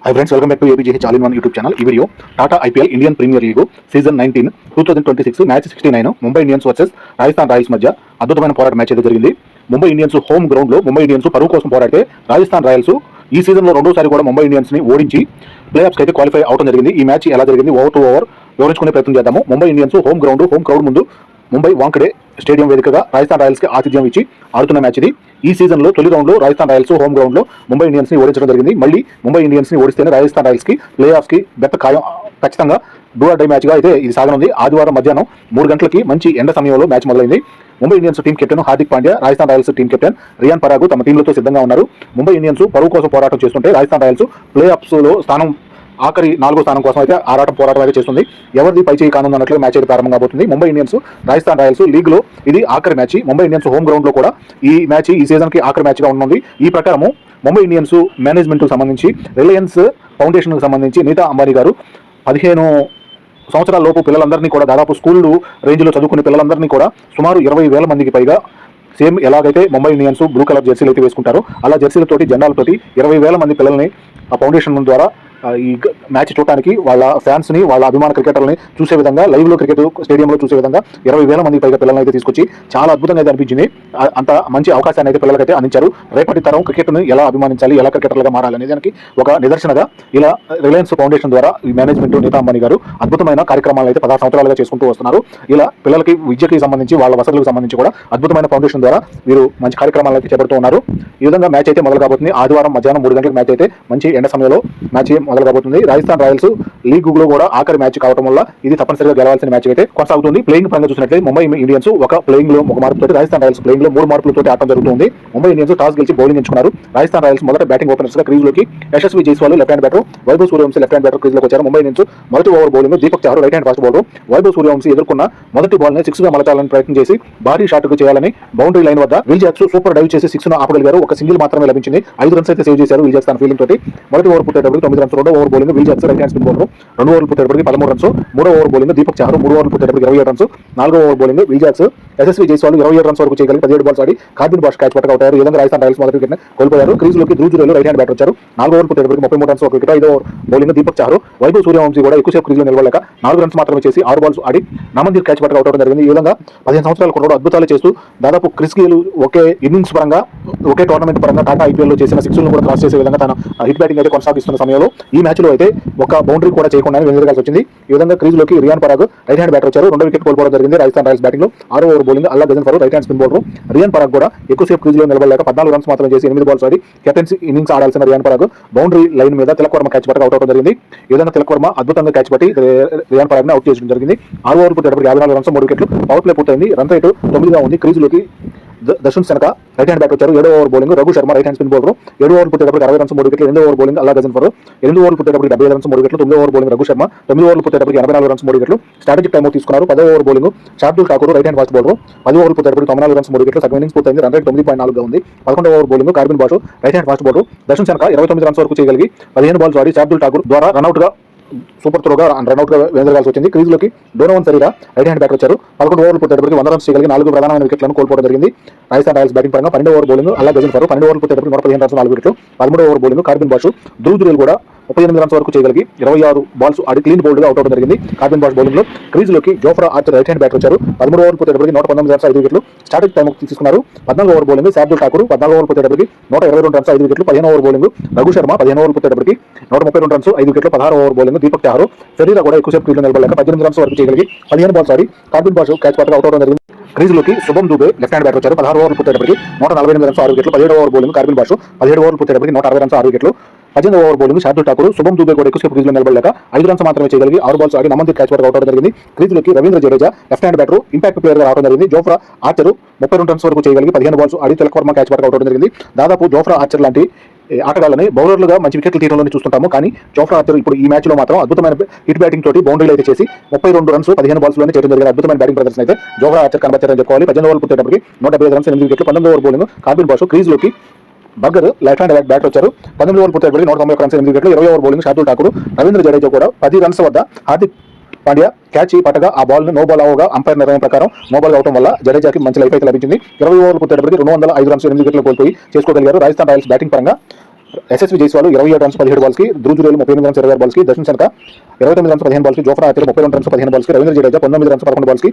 Hi friends, welcome back to ABGH All in One YouTube channel. ఈ video Tata IPL Indian Premier League season 19 2026 match 69 Mumbai Indians versus Rajasthan Royals మధ్య అద్భుతమైన పోరాట match అయితే జరిగింది. Mumbai Indians home ground లో Mumbai Indians పరువు కోసం పోరాడితే రాజస్థాన్ రాయల్స్ ఈ సీజన్ లో రెండోసారి కూడా ముంబై ఇండియన్స్ ని ఓడించి ప్లే ఆఫ్స్ అయితే క్వాలిఫై అవడం జరిగింది. ఈ మ్యాచ్ ఎలా జరిగింది ఓవర్ టు ఓవర్ వివరించుకునే ప్రయత్నం చేద్దాము. ముంబై ఇండియన్స్ హోమ్ క్రౌడ్ ముందు ముంబై వాంకడే స్టేడియం వేదికగా రాజస్థాన్ రాయల్స్ కి ఆతిథ్యం ఇచ్చి ఆడుతున్న మ్యాచ్ ఇది. ఈ సీజన్ లో తొలి రౌండ్ లో రాజస్థాన్ రాయల్స్ హోమ్ గ్రౌండ్ లో ముంబై ఇండియన్స్ ని ఓడించడం జరిగింది. మళ్ళీ ముంబై ఇండియన్స్ ని ఓడిస్తేనే రాజస్థాన్ రాయల్స్ కి ప్లే ఆఫ్స్ కి బెత్త ఖాయం. ఖచ్చితంగా డూ ఆర్ డై మ్యాచ్ గా అయితే ఇది సాగనుంది. ఆదివారం మధ్యాహ్నం 3 గంటలకి మంచి ఎండ సమయంలో మ్యాచ్ మొదలైంది. Mumbai Indians team captain Hardik Pandya, Rajasthan Royals team captain Riyan Parag తమ టీంలతో సిద్ధంగా ఉన్నారు. ముంబై ఇండియన్స్ పరువు కోసం పోరాటం చేస్తుంటే రాజస్థాన్ రాయల్స్ ప్లే ఆఫ్స్ లో ఆఖరి 4వ స్థానం కోసం అయితే పోరాటం అయితే చేస్తుంది. ఎవరిది పై చేయి కానున్నట్లు మ్యాచ్ అయితే ప్రారంభం కాబోతుంది. Mumbai Indians Rajasthan Royals league లో ఇది ఆఖరి match. Mumbai Indians home ground లో కూడా ఈ మ్యాచ్ ఈ సీజన్ కి ఆఖరి మ్యాచ్ గా ఉంది. ఈ ప్రకారం ముంబై ఇండియన్స్ మేనేజ్మెంట్ కు సంబంధించి రిలయన్స్ ఫౌండేషన్ కు సంబంధించి నీతా అంబానీ గారు 15 సంవత్సరాల లోపు పిల్లలందరినీ కూడా దాదాపు స్కూల్ రేంజ్ లో చదువుకునే పిల్లలందరినీ కూడా సుమారు 20,000 మందికి పైగా సేమ్ ఎలాగైతే ముంబై ఇండియన్స్ బ్లూ కలర్ జెర్సీలు అయితే వేసుకుంటారో అలా జెర్సీలతోటి జెండాలతోటి 20,000 మంది పిల్లల్ని ఆ ఫౌండేషన్ ద్వారా ఈ మ్యాచ్ చూడటానికి వాళ్ళ ఫ్యాన్స్ ని వాళ్ళ అభిమాన క్రికెటర్లని చూసే విధంగా లైవ్ లో క్రికెట్ స్టేడియంలో చూసే విధంగా 20,000 మంది పైగా పిల్లలను అయితే తీసుకొచ్చి చాలా అద్భుతంగా అయితే అనిపించింది. అంత మంచి అవకాశాన్ని అయితే పిల్లలకైతే అందించారు. రేపటి తరం క్రికెట్ ను ఎలా అభిమానించాలి, ఎలా క్రికెటర్లుగా మారాలనే దానికి ఒక నిదర్శనగా ఇలా రిలయన్స్ ఫౌండేషన్ ద్వారా ఈ మేనేజ్మెంట్ నీతా అంబానీ గారు అద్భుతమైన కార్యక్రమాలను అయితే 16 సంవత్సరాలుగా చేసుకుంటూ వస్తున్నారు. ఇలా పిల్లలకి విద్యకి సంబంధించి వాళ్ళ వసతులకు సంబంధించి కూడా అద్భుతమైన ఫౌండేషన్ ద్వారా వీరు మంచి కార్యక్రమాలను అయితే చేపడుతూ ఉన్నారు. ఈ విధంగా మ్యాచ్ అయితే మొదలు కాబోతుంది. ఆదివారం మధ్యాహ్నం 3 గంటలకు మ్యాచ్ అయితే మంచి ఎండ సమయంలో మ్యాచ్ మొదలు కాబోతుంది. రాజస్థాన్ రాయల్స్ లీగ్ లో కూడా ఆఖరి మ్యాచ్ కావడం వల్ల ఇది తప్పనిసరిగా గెలవాల్సిన మ్యాచ్ అయితే కొనసాగుతుంది. ప్లేయింగ్ పరంగా చూసినట్లయితే ముంబై ఇండియన్స్ ఒక ప్లేయింగ్ లో 1 మార్పుతో, రాజస్థాన్ రాయల్స్ ప్లేయింగ్ లో 3 మార్పులతో ఆడటం జరుగుతుంది. ముంబై ఇండియన్స్ టాస్ గెలిచి బౌలింగ్ ఎంచుకున్నారు. రాజస్థాన్ రాయల్స్ మొదట బ్యాటింగ్ ఓపెనర్స్ గా క్రీజ్ లోకి Yashasvi Jaiswal left hand batter, Vaibhav Suryavanshi left hand batter crease లోకి వచ్చారు. ముంబై ఇండియన్స్ మొదటి over bowling Deepak Chahar right hand fast bowler. Vaibhav Suryavanshi ఎదుర్కొన్న మొదటి బాల్ ని 6 గా మలచాలని ప్రయత్నం చేసి భారీ షాట్ కు చేయాలని బౌండరీ లైన్ వద్ద విల్ జాక్స్ సూపర్ డైవ్ చేసి 6 ను ఆపగలిగారు. ఒక సింగిల్ మాత్రమే లభించింది. 5 రన్స్ అయితే సేవ్ చేశారు విల్ జాక్స్ తన ఫీల్డింగ్ తోటి. మొదటి ఓవర్ పుట్టేటప్పుడు 9 రన్స్, రెండో over bowling Will Jacks right hand spin bowler 2 ఓవర్లు పుట్టేటప్పటికి 13 రన్స్, 3వ ఓవర్ బౌలింగ్ దీపక్ చహర్ 3 ఓవర్లు పుట్టేటప్పటికి 27 రన్స్, 4వ over bowling Will Jacks Yashasvi Jaiswal 27 runs వరకు చేయగలిగి 17 బాల్స్ ఆడి కార్బిన్ బాష్ క్యాచ్ పట్టక అవుతారు. ఈ విధంగా రాజస్థాన్ రాయల్స్ మొదటి వికెట్ కోల్పోయారు. క్రీజ్ లోకి Dhruv Jurel right hand batter వచ్చారు. 4 ఓవర్లు పుట్టేటప్పటికి 33 రన్స్ ఒక వికెట్. 5వ ఓవర్ బౌలింగ్ దీపక్ చహర్, వైభవ్ సూర్యవంశీ కూడా ఎక్కువసేపు క్రీజ్ లో నిలవలేక 4 రన్స్ మాత్రమే చేసి 6 బాల్స్ ఆడి నామందీర్ క్యాచ్ పట్టక అవడం జరిగింది. ఈ విధంగా 15 సంవత్సరాల కుర్రాడు అద్భుతాలు చేస్తూ దాదాపు క్రిస్ గేల్ ఒకే ఇన్నింగ్స్ పరంగా ఒకే టోర్నమెంట్ పరంగా టాటా ఐపీఎల్ లో చేసిన 6లను కూడా క్రాస్ చేసే విధంగా తన హిట్ బ్యాటింగ్ అయితే కొనసాగిస్తున్న సమయంలో ఈ మ్యాచ్ లో అయితే ఒక బౌండరీ కూడా చేయకుండా వెనుదిరగాల్సి వచ్చింది. ఈ విధంగా క్రీజ్ లోకి Riyan Parag right hand batter వచ్చారు. 2వ వికెట్ కోల్పోవడం జరిగింది రాజస్థాన్ రాయల్స్ బ్యాటింగ్ లో. 6వ over bowling Allah Ghazanfar right hand spin bowler. Riyan Parag కూడా ఎక్కువసేపు క్రీజ్ లో నిలబడలేక 14 రన్స్ మాత్రమే చేసి 8 బాల్స్ ఆడి కెప్టెన్సీ ఇన్నింగ్స్ ఆడాల్సిన రియాన్ పరాగ్ బౌండరీ లైన్ మీద తిలక్ వర్మ క్యాచ్ పట్టక అవుట్ అవడం జరిగింది. ఈ విధంగా తిలక్ వర్మ అద్భుతంగా క్యాచ్ పట్టి రియాన్ పరాగ్ ని అవుట్ చేయడం జరిగింది. 6 ఓవర్ పుట్టేటప్పటికి 54 రన్స్, 3 వికెట్లు. పవర్ ప్లే పూర్తయింది. రన్ రేటు 9గా ఉంది. క్రీజ్ లోకి Dasun Shanaka right hand bat వచ్చారు. 7వ over bowling Raghu Sharma right hand spin bowler. 7 over పుట్టేటప్పటికి 60 రన్స్, 3 వికెట్లు. 8వ over bowling Allah Ghazanfar 8 ఓవర్లు పుట్టేటప్పటికి 75 రన్స్, 3 వికెట్లు. 9వ ఓవర్ బౌలింగ్ రఘు శర్మ 9 ఓవర్లు పుట్టేటప్పటికి 84 రన్స్, 3 వికెట్లు. స్ట్రాటజిక్ టైమ్ తీసుకున్నారు. 10వ over bowling Shardul Thakur right hand fast bowler. 10 ఓవర్లు పుట్టేటప్పటికి 94 రన్స్, 3 వికెట్లు. సగం ఇన్నింగ్స్ పూర్తయింది. రన్ రేట్ 9.4గా ఉంది. 11వ over bowling Corbin Bosch right hand fast bowler. Dasun Shanaka 29 runs వరకు చేయగలిగి 15 బాల్స్ ఆడి శార్దుల్ ఠాకూర్ ద్వారా రన్అట్ గా సూపర్ త్రోగా రన్అట్ గా వెదరగాల్సి వచ్చింది. క్రీజ్ లోకి డోనోవన్ సరిగా రైట్ హ్యాండ్ బ్యాటర్ వచ్చారు. 11 ఓవర్లు పుట్టేటప్పటికి 100 రన్స్ చేయగలిగి 4 ప్రధానమైన వికెట్లను కోల్పోవడం జరిగింది. రాజస్థాన్ రాయల్స్ బ్యాటింగ్ పరంగా 12వ over bowling Allah Ghazanfar 12 ఓవర్లు పుట్టేటప్పటికి 115 రన్స్, 4 వికెట్లు. 13వ over bowling Corbin Bosch Dhruv Jurel కూడా 38 రన్స్ వరకు చేయగలిగి 26 బాల్స్ ఆడి క్లీన్ బౌల్డ్ గా అవుట్ అవడం జరిగింది. కార్బిన్ బాష్ బౌలింగ్ లో క్రీజ్ లోకి Jofra Archer right hand batter వచ్చారు. 13 ఓవర్లు పుట్టేటప్పటికి 119 రన్స్, 5 వికెట్లు. స్టార్టింగ్ టైం తీసుకున్నారు. 14వ ఓవర్ బౌలింగ్ శార్దుల్ ఠాకూర్ 14 ఓవర్లు పుట్టేటప్పటికి 122 రన్స్, 5 వికెట్లు. 15వ ఓవర్ బౌలింగ్ రఘు శర్మ 15 ఓవర్లు పుట్టేటప్పటికి 132 రన్స్, 5 వికెట్లు. 16వ over bowling Deepak Chahar Ferreira కూడా ఎక్కువసేపు క్రీజ్ లో నిలబడలేక 18 రన్స్ వరకు చేయగలిగి 15 బాల్స్ ఆడి కార్బిన్ బాష్ క్యాచ్ పట్టక అవుట్ అవడం జరిగింది. క్రీజ్ లోకి శుభం దుబే లెఫ్ట్ హ్యాండ్ బ్యాటర్ వచ్చారు. 16 ఓవర్లు పుట్టేటప్పటికి 148 రన్స్, 6 వికెట్లు. 17వ ఓవర్ బౌలింగ్ కార్బిన్ బాష్ 17 ఓవర్లు పుట్టేటప్పటికి 160 రన్స్, 6 వికెట్లు. 18వ ఓవర్ బౌలింగ్ శార్దుల్ ఠాకూర్ శుభం దుబే కూడా ఎక్కువసేపు క్రీజ్ లో నిలబడలేక 5 రన్స్ మాత్రమే చేయగలిగి 6 బాల్స్ ఆడి నామందీర్ క్యాచ్ పట్టక అవుట్ అవడం జరిగింది. క్రీజ్ లోకి Ravindra Jadeja left hand batter impact player గా రావడం జరిగింది. జోఫ్రా ఆర్చర్ 32 రన్స్ వరకు చేయగలిగి 15 బాల్స్ ఆడి తిలక్ వర్మ క్యాచ్ పట్టక అవుట్ అవడం జరిగింది. దాదాపు జోఫ్రా ఆర్చర్ లాంటి ఆటగాళ్ళని బౌలర్లుగా మంచి వికెట్లు తీయడంలోనే చూస్తుంటాము. కానీ జోఫ్రా ఆర్చర్ ఇప్పుడు ఈ మ్యాచ్ లో మాత్రం అద్భుతమైన హిట్ బ్యాటింగ్ తోటి బౌండరీలు అయితే చేసి 32 రన్స్ 15 బాల్స్ లోనే చేయడం జరిగింది. అద్భుతమైన బ్యాటింగ్ ప్రదర్శన అయితే జోఫ్రా ఆర్చర్ కనబచ్చారని చెప్పుకోవాలి. 18 ఓవర్లు పుట్టేటప్పటికి 175 రన్స్, 8 వికెట్లు. 19వ ఓవర్ బౌలింగ్ కార్బిన్ బాషు క్రీజ్ లోకి బగ్గర్ లెఫ్ట్ హ్యాండ్ బ్యాటర్ వచ్చారు. 18 ఓవర్లు పుట్టేటప్పటికి 191 రన్స్, 8 వికెట్లు. 20వ ఓవర్ బౌలింగ్ శార్దుల్ ఠాకూర్ రవీంద్ర జడేజా కూడా 10 రన్స్ వద్ద హార్దిక్ పాండ్యా క్యాచ్ పట్టగా ఆ బాల్ ను నో బాల్ అవగా అంపైర్ నిర్ణయం ప్రకారం నో బాల్ అవడం వల్ల జడేజాకి మంచి లైఫ్ అయితే లభించింది. 20 ఓవర్లు పుట్టేటప్పటికి 205 రన్స్, 8 వికెట్లు కోల్పోయి చేసుకోగలిగారు. రాజస్థాన్ రాయల్స్ బ్యాటింగ్ పరంగా ఎస్ఎస్వి జైస్వాల్ 27 రన్స్ 17 బాల్స్కి, ధ్రువ్ జురేల్ 38 రన్స్ 26 బాల్స్కి, దర్శన్ సనక 29 రన్స్ 15 బాల్స్కి, జోఫ్రా ఆర్చర్ 32 రన్స్ 15 బాల్స్కి, రవీంద్ర జడేజా 19 రన్స్ 11 బాల్స్కి,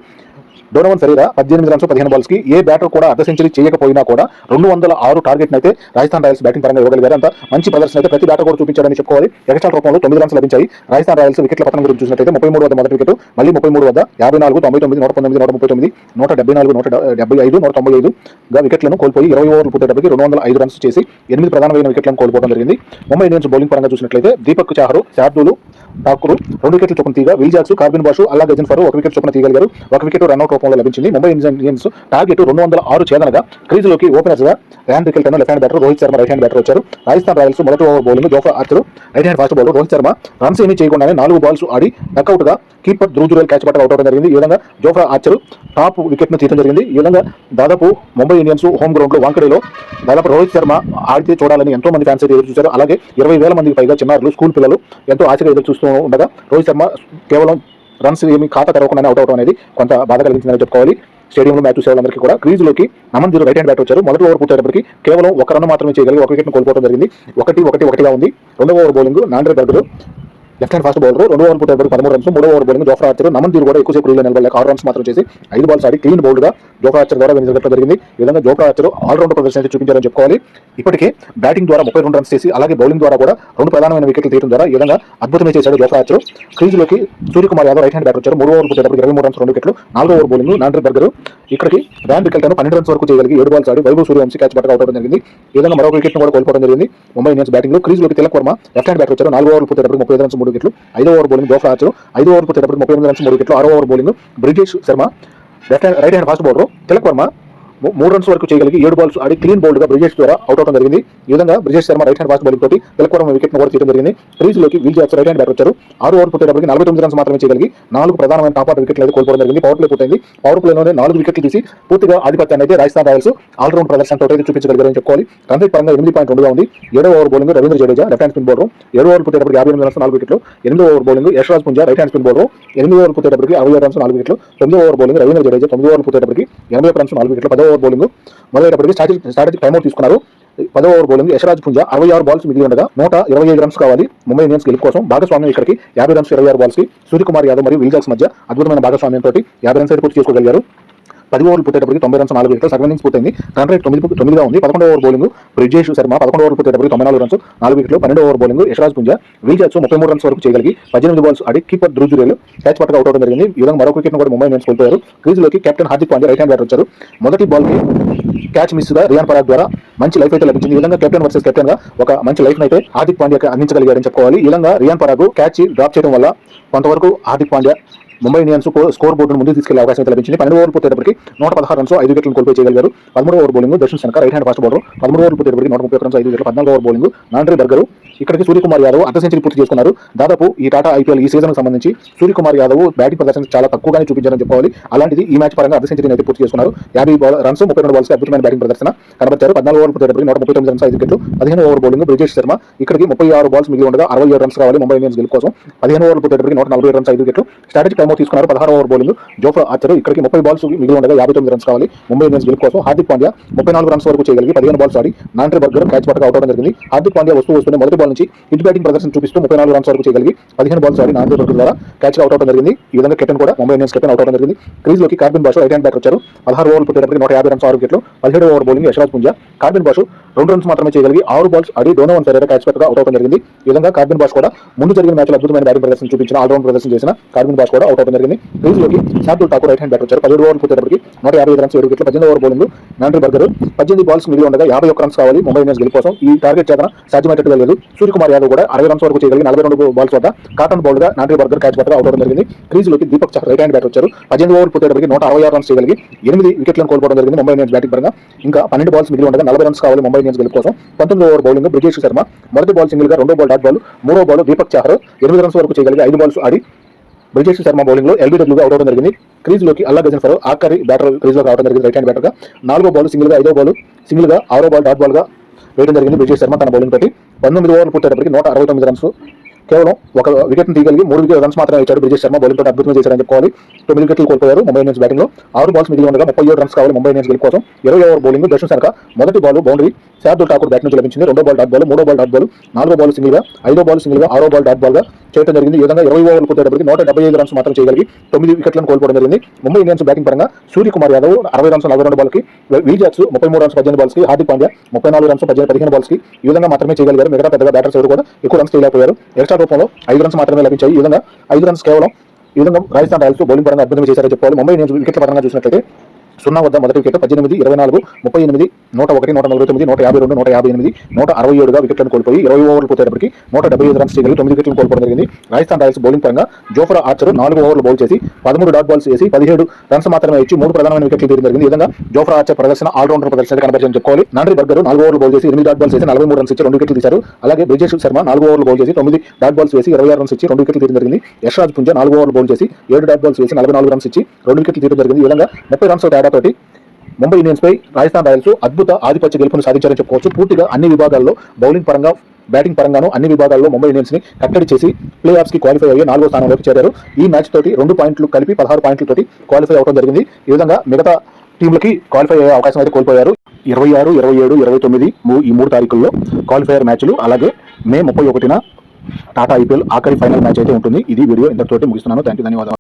డోనోవన్ ఫెరీరా 18 రన్స్ 15 బాల్స్కి ఏ బ్యాటర్ కూడా అర్ధ సెంచరీ చేయకపోయినా కూడా 206 టార్గెట్ అయితే రాజస్థాన్ రాయల్స్ బ్యాటింగ్ పరంగా ఇవ్వగలిగారు. అంత మంచి ప్రదర్శన అయితే ప్రతి బ్యాటర్ కూడా చూపించాడని చెప్పుకోవాలి. ఎక్స్ట్రా రూపంలో 9 రన్స్ లభించాయి. రాజస్థాన్ రాయల్స్ వికెట్ల పతనం గురించి చూసినట్లయితే 33 వద్ద మొదటి వికెట్, మళ్ళీ 33 వద్ద 54, 99, 119, 139, 174, 175, 195 గా వికెట్లను కోల్పోయి 20 ఓవర్లు పూర్తయ్యేటప్పటికి 205 రన్స్ చేసి 8 ప్రధానమైన వికెట్లను కోల్పోవడం జరిగింది. ముంబై ఇండియన్స్ బౌలింగ్ పరంగా చూసినట్లయితే దీపక్ చాహర్, శార్దూల్ ఠాకూర్ 2 వికెట్లు చొప్పున తీగా, Will Jacks, Corbin Bosch, Allah Ghazanfar 1 wicket చొప్పున తీయగలిగారు. 1 వికెట్ రన్అట్ రూపంలో లభించింది. ముంబై ఇండియన్స్ టార్గెట్ 206 ఛేదనగా క్రీజులోకి ఓపెనర్స్ గా Ryan Rickelton left hand batter, Rohit Sharma right hand batter వచ్చారు. రాజస్థాన్ రాయల్స్ మొదటి over bowling Jofra Archer, right hand fast bowler Rohit Sharma runs ఏమీ చేయకుండానే 4 బాల్స్ ఆడి డక్అవుట్ గా కీపర్ ధ్రువ్ జురేల్ క్యాచ్ పట్ట అవుట్ అవడం జరిగింది. ఈ విధంగా జోఫ్రా ఆర్చర్ టాప్ వికెట్ ను తీయడం జరిగింది. ఈ విధంగా దాదాపు ముంబై ఇండియన్స్ హోమ్ గ్రౌండ్ లో వాంకడేలో దాదాపు రోహిత్ శర్మ ఆడితే చూడాలని ఎంతో మంది ఫ్యాన్స్ అయితే ఎదురు చూశారు. అలాగే 20,000 మందికి పైగా చిన్నారులు, స్కూల్ పిల్లలు ఎంతో ఆశగా ఎదురు చూస్తూ ఉండగా రోహిత్ శర్మ కేవలం రన్స్ ఏమి ఖాతా తెరవకుండానే అవుట్ అవడం అనేది కొంత బాధ కలిగించిందని చెప్పుకోవాలి. స్టేడియంలో మ్యాచ్ చూసేవాళ్ళందరికీ కూడా క్రీజులోకి నమన్ రైట్ హ్యాండ్ బ్యాట్ వచ్చారు. మొదటి ఓవర్ పూర్తయ్యేటప్పటికి కేవలం 1 రన్ మాత్రమే చేయగలిగి 1 వికెట్ను కోల్పోవడం జరిగింది. 1-1-1గా ఉంది. రెండవ over bowling Nandre Burger left hand fast bowler 2 over పూర్తయ్యేటప్పటికి 13 రన్స్. 3వ over bowling Jofra Archer, Naman కూడా ఎక్కువసేపు రీలో నిలబడలేక 6 రన్స్ మాత్రం చేసి 5 బాల్స్ ఆడి క్లీన్ బౌల్డ్ గా జోఫ్రా ఆర్చర్ ద్వారా వినియోగించడం జరిగింది. ఈ విధంగా జోఫ్రా ఆర్చర్ ఆల్రౌండ్ ప్రదర్శన అయితే చూపించారని చెప్పుకోవాలి. ఇప్పటికే బ్యాటింగ్ ద్వారా 32 రన్స్ చేసి అలాగే బౌలింగ్ ద్వారా కూడా 2 ప్రధానమైన వికెట్లు తీయడం ద్వారా ఈ విధంగా అద్భుతమే చేశాడు జోఫ్రా ఆర్చర్. క్రీజులోకి Suryakumar Yadav right hand batter వచ్చారు. 3 ఓవర్ పూర్తయ్యేటప్పటికి 23 రన్స్ 2 వికెట్లు. 4వ ఓవర్ బౌలింగ్ నాండ్రే బర్గర్ ఇక్కడికి ర్యాన్ రికెల్టన్ 12 రన్స్ వరకు చేయగలిగి 7 బాల్స్ ఆడి వైభవ్ సూర్యవంశీ క్యాచ్ పట్టగా అవుట్ అవడం జరిగింది. ఈ విధంగా మరొక వికెట్ కూడా కోల్పోవడం జరిగింది. ముంబై ఇండియన్స్ బ్యాటింగ్ లో క్రీజులోకి Tilak Varma left hand batter వచ్చారు. 4 ఓవర్లు పూర్తయ్యేటప్పటికి 35 రన్స్ 3 వికెట్లు. 5వ over bowling Jofra Archer 5 over పూర్తయ్యేటప్పటికి 38 రన్స్ 3 వికెట్లు. 6వ over bowling Brijesh Sharma right hand fast bowler Tilak Varma 3 runs వరకు చేయగలిగి 7 బాల్స్ ఆడి క్లీన్ బౌల్డ్ గా బ్రిజేష్ ద్వారా అవుట్ అవడం జరిగింది. ఈ విధంగా Brijesh Sharma right hand fast bowling తోటి తిలక్ వర్మ వికెట్ కూడా తీయడం జరిగింది. క్రీజులోకి Will Jacks right hand batter వచ్చారు. 6 ఓవర్ పూర్తయ్యేటప్పటికి 49 రన్స్ మాత్రమే చేయగలిగి 4 ప్రధానమైన టాప్ ఆర్డర్ వికెట్లు అయితే కోల్పోవడం జరిగింది. పవర్ ప్లే పూర్తయింది. పవర్ ప్లేలోనే 4 వికెట్లు తీసి పూర్తిగా ఆధిపత్యాన్ని అయితే రాజస్థాన్ రాయల్స్ ఆల్రౌండ్ ప్రదర్శనతో అయితే చూపించగలిగారని చెప్పుకోవాలి. రన్ రేట్ పరంగా 8.2గా ఉంది. 7వ over bowling Ravindra Jadeja left hand spin bowler 7 over పూర్తయ్యేటప్పటికి 58 రన్స్ 4 వికెట్లు. 8వ over bowling Yashraj Punja right hand spin bowler 8 over పూర్తయ్యేటప్పటికి 67 రన్స్ 4 వికెట్లు. 9వ over bowling Ravindra Jadeja 9 over పూర్తయ్యేటప్పటికి 81 రన్స్ 4 వికెట్లు. 10వ ఓవర్ బౌలింగ్ మొదలయ్యేటప్పటికి స్ట్రాటజిక్ టైమ్అవుట్ తీసుకున్నారు. 10వ over bowling Yashraj Punja 66 balls మిగిలి ఉండగా 125 రన్స్ కావాలి ముంబై ఇండియన్స్ గెలుపు కోసం. భాగస్వామ్యం ఇక్కడికి 50 రన్స్ 26 బాల్స్ సూర్యకుమార్ యాదవ్ మరియు విల్ జాక్స్ మధ్య అద్భుతమైన భాగస్వామ్యంతో 50 రన్స్ అయితే పూర్తి చేసుకోగలిగారు. 10 ఓవర్లు పూర్తయ్యేటప్పటికి 90 రన్స్ 4 వికెట్లు. సగం ఇన్నింగ్స్ పూర్తయింది. రన్ రేట్ 9గా ఉంది. 11వ ఓవర్ బౌలింగ్ బ్రిజేష్ శర్మ 11 ఓవర్లు పూర్తయ్యేటప్పటికి 94 రన్స్ 4 వికెట్లు. 12వ over bowling Yashraj Punja Will Jacks 33 runs వరకు చేయగలిగి 18 బాల్స్ ఆడి కీపర్ ధ్రువ్ జురేల్ క్యాచ్ పట్టగా అవుట్ అవడం జరిగింది. ఈ విధంగా మరొక వికెట్ కూడా ముంబై ఇండియన్స్ కోల్పోయారు. క్రీజులోకి captain Hardik Pandya right hand batter వచ్చారు. మొదటి బాల్ కి క్యాచ్ మిస్ గా రియాన్ పరాగ్ ద్వారా మంచి లైఫ్ అయితే లభించింది. ఈ విధంగా కెప్టెన్ వర్సెస్ కెప్టెన్ గా ఒక మంచి లైఫ్ అయితే హార్దిక్ పాండ్యాకి అందించగలిగారని చెప్పుకోవాలి. ఈ విధంగా రియాన్ పరాగ్ క్యాచ్ డ్రాప్ చేయడం వల్ల కొంతవరకు హార్దిక్ పాండ్యా ముంబై ఇండియన్స్ స్కోర్ బోర్డును ముందుకు తీసుకెళ్లే అవకాశం అయితే లభించింది. 12 ఓవర్లు పూర్తయ్యేటప్పటికి 116 రన్స్ 5 వికెట్లను కోల్పోయి చేయగలిగారు. 13వ over bowling Dasun Shanaka right hand fast bowler 13 ఓవర్లు పూర్తయ్యేటప్పటికి 130 రన్స్ 5 వికెట్లు. 14వ ఓవర్ బౌలింగ్ నాండ్రే బర్గర్ ఇక్కడికి సూర్యకుమార్ యాదవ్ అర్ధ సెంచరీ పూర్తి చేసుకున్నారు. దాదాపు ఈ టాటా ఐపీఎల్ ఈ సీజన్ కు సంబంధించి సూర్యకుమార్ యాదవ్ బ్యాటింగ్ ప్రదర్శన చాలా తక్కువగానే చూపించారని చెప్పుకోవాలి. అలాంటిది ఈ మ్యాచ్ పరంగా అర్ధ సెంచరీని అయితే పూర్తి చేసుకున్నారు. 50 రన్స్ 32 బాల్స్ అద్భుతమైన బ్యాటింగ్ ప్రదర్శన కనబర్చారు. 14 ఓవర్లు పూర్తయ్యేటప్పటికి 139 రన్స్ 5 వికెట్లు. 15వ ఓవర్ బౌలింగ్ బ్రిజేష్ శర్మ ఇక్కడికి 36 బాల్స్ మిగిలి ఉండగా 67 రన్స్ కావాలి ముంబై ఇండియన్స్ గెలుపు కోసం. 15 ఓవర్లు పూర్తయ్యేటప్పటికి 147 రన్స్ 5 వికెట్లు. స్ట్రాటజిక్ టైమ్అవుట్ తీసుకున్నారు. 16వ ఓవర్ బౌలింగ్ జోఫ్రా ఆర్చర్ ఇక్కడికి 30 బాల్స్ మిగిలి ఉండగా 59 రన్స్ కావాలి ముంబై ఇండియన్స్ గెలుపు కోసం. హార్దిక్ పాండ్యా 34 రన్స్ వరకు చేయగలిగి 15 బాల్స్ ఆడి నాండ్రే బర్గర్ క్యాచ్ పట్టగా అవుట్ అవడం జరిగింది. హార్దిక్ పాండ్యా వస్తూనే మొదటి బాల్ నుంచి హిట్ బ్యాటింగ్ ప్రదర్శన చూపిస్తూ 34 రన్స్ వరకు చేయగలిగి 15 బాల్స్ ఆడి నాండ్రే బర్గర్ ద్వారా క్యాచ్ అవుట్ అవడం జరిగింది. ఈ విధంగా కెప్టెన్ కూడా ముంబై ఇండియన్స్ కెప్టెన్ అవుట్ అవడం జరిగింది. క్రీజ్లోకి Corbin Bosch right hand batter వచ్చారు. 16 ఓవర్లు పూర్తయ్యేటప్పటికి 150 రన్స్ 6 వికెట్లు. 17వ over bowling Yashraj Punja Corbin Bosch 2 runs మాత్రమే చేయగలిగి 6 బాల్స్ ఆడి డోనోవన్ ఫెరీరా క్యాచ్ పట్టగా అవుట్ అవడం జరిగింది. ఈ విధంగా కార్బిన్ బాష్ కూడా ముందు జరిగిన మ్యాచ్లో అద్భుతమైన బ్యాటింగ్ ప్రదర్శన చూపించిన ఆల్రౌండ్ ప్రదర్శన చేసిన కార్బిన్ బాష్ కూడా అవుట్ అవడం జరిగింది. క్రీజ్లోకి Shardul Thakur right hand batter వచ్చారు. 17 ఓవర్లు పూర్తయ్యేటప్పటికి 155 రన్స్ 7 వికెట్లు. 18వ over bowling Nandre Burger 18 balls మిగిలి ఉండగా 51 రన్స్ కావాలి ముంబై ఇండియన్స్ గెలుపు కోసం. ఈ టార్గెట్ చేతన సాధ్యమయ్యేట్టుగా లేదు. సూర్యకుమార్ యాదవ్ కూడా 60 రన్స్ వరకు చేయగలిగి 42 బాల్స్ వద్ద కాటన్ బౌల్డ్ గా నాండ్రే బర్గర్ క్యాచ్ పట్టగా అవుట్ అవడం జరిగింది. క్రీజ్లోకి Deepak Chahar right hand batter వచ్చారు. 18 ఓవర్లు పూర్తయ్యేటప్పటికి 166 రన్స్ చేయగలిగి 8 వికెట్లను కోల్పోవడం జరిగింది ముంబై ఇండియన్స్ బ్యాటింగ్ పరంగా. ఇంకా 12 బాల్స్ మిగిలి ఉండగా 40 రన్స్ కావాలి ముంబై ఇండియన్స్ గెలుపు కోసం. 19వ ఓవర్ బౌలింగ్ బ్రిజేష్ శర్మ మొదటి బాల్ సింగిల్ గా, 2వ బాల్ డాట్ బాల్, 3వ బాల్ దీపక్ చహర్ 8 రన్స్ వరకు చేయగలిగి 5 బాల్స్ ఆడి బ్రిజేష్ శర్మ బౌలింగ్ లో ఎల్బీడబ్ల్యూగా అవుట్ అవడం జరిగింది. క్రీజ్లోకి అల్లా గజన్ఫర్ ఆఖరి బ్యాటర్ క్రీజ్లోకి రావడం జరిగింది రైట్ హ్యాండ్ బ్యాటర్ గా. 4వ బాల్ సింగిల్ గా, 5వ బాల్ సింగిల్ గా, 6వ బాల్ డాట్ బాల్ గా వేయడం జరిగింది బ్రిజేష్ శర్మ తన బౌలింగ్ తోటి. 19 ఓవర్లు పూర్తయ్యేటప్పటికి 169 రన్స్ కేవలం ఒక వికెట్ని తీయగలిగి 3 రన్స్ మాత్రమే ఇచ్చాడు బ్రిజేష్ శర్మ. బౌలింగ్ తో అద్భుతంగా చేశారని చెప్పుకోవాలి. 9 వికెట్లు కోల్పోయారు ముంబై ఇండియన్స్ బ్యాటింగ్ లో. 6 బాల్స్ మిగిలి ఉండగా 37 రన్స్ కావాలి ముంబై ఇండియన్స్ గెలుపు కోసం. 20 ఓవర్ బౌలింగ్ దర్శన్ సనక మొదటి ball boundary Shardul Thakur bat నుంచి లభించింది. 2వ బాల్ డాట్ బాల్, 3వ బాల్ డాట్ బాల్, 4వ బాల్ సింగిల్ గా, 5వ బాల్ సింగిల్ గా, 6వ బాల్ డాట్ బాల్ గా చేయడం జరిగింది. ఈ విధంగా 20 ఓవర్లు పూర్తయ్యేటప్పటికి 175 రన్స్ మాత్రం చేయగలిగి 9 వికెట్లను కోల్పోవడం జరిగింది. ముంబై ఇండియన్స్ బ్యాటింగ్ పరంగా సూర్యకుమార్ యాదవ్ 60 రన్స్ 42 బాల్కి, విజాక్స్ 33 రన్స్ 18 బాల్స్ కి, హార్దిక్ పాండ్యా 34 రన్స్ 15 బాల్స్ కి ఈ విధంగా మాత్రమే చేయగలిగారు. మిగతా పెద్దగా బ్యాటర్స్ ఎవరు కూడా ఎక్కువ రన్స్ చేయలేకపోయారు. ఎక్స్ట్రా రూపంలో 5 రన్స్ మాత్రమే లభించాయి. ఈ విధంగా 5 రన్స్ కేవలం ఈ విధంగా రాజస్థాన్ రాయల్స్ బౌలింగ్ పరంగా అద్భుతంగా చేశారని చెప్పుకోవాలి. ముంబై ఇండియన్స్ వికెట్ల పరంగా చూసినట్లయితే 0 వద్ద మొదటి వికెట్ 18, 24, 38, 101, 149, 152, 158, 167గా వికెట్లను కోల్పోయి 20 ఓవర్లు పూర్తయ్యేటప్పటికి 175 రన్స్ చేయగలిగి 9 వికెట్లను కోల్పోవడం జరిగింది. రాజస్థాన్ రాయల్స్ బౌలింగ్ పరంగా జోఫ్రా ఆర్చర్ 4 ఓవర్లు బౌల్ చేసి 13 డాట్ బాల్స్ వేసి 17 రన్స్ మాత్రమే ఇచ్చి 3 ప్రధానమైన వికెట్లు తీయడం జరిగింది. ఈ విధంగా జోఫ్రా ఆర్చర్ ప్రదర్శన ఆల్రౌండర్ ప్రదర్శన కనబరిచని చెప్పుకోవాలి. నాండ్రి బర్గర్ 4 ఓవర్లు బౌల్ చేసి 8 డాట్ బాల్స్ వేసి 43 రన్స్ ఇచ్చి 2 వికెట్లు తీశారు. అలాగే బ్రిజేష్ శర్మ 4 ఓవర్లు బౌల్ చేసి 9 డాట్ బాల్స్ వేసి 26 రన్స్ ఇచ్చి 2 వికెట్లు తీయడం జరిగింది. యశ్రాజ్ పుంజ 4 ఓవర్లు బౌల్ చేసి 7 డాట్ బాల్స్ వేసి 44 రన్స్ ఇచ్చి 2 వికెట్లు తీయడం జరిగింది. ఈ విధంగా 30 రన్స్ తేడాతోటి ముంబై ఇండియన్స్ పై రాజస్థాన్ రాయల్స్ అద్భుత ఆధిపత్య గెలుపును సాధించారని చెప్పుకోవచ్చు. పూర్తిగా అన్ని విభాగాల్లో బౌలింగ్ పరంగా, బ్యాటింగ్ పరంగాను అన్ని విభాగాల్లో ముంబై ఇండియన్స్ ని కట్టడి చేసి ప్లే ఆఫ్స్ కి క్వాలిఫై అయ్యి 4వ స్థానంలోకి చేరారు. ఈ మ్యాచ్ తోటి 2 పాయింట్లు కలిపి 16 పాయింట్లతోటి క్వాలిఫై అవడం జరిగింది. ఈ విధంగా మిగతా టీంలకి క్వాలిఫై అయ్యే అవకాశం అయితే కోల్పోయారు. 26, 27, 29 ఈ 3 తారీఖుల్లో క్వాలిఫైయర్ మ్యాచ్లు, అలాగే మే 31న టాటా ఐపీఎల్ ఆఖరి ఫైనల్ మ్యాచ్ అయితే ఉంటుంది. ఇది వీడియో ఇంతటితోటి ముగిస్తున్నాను. ధన్యవాదాలు.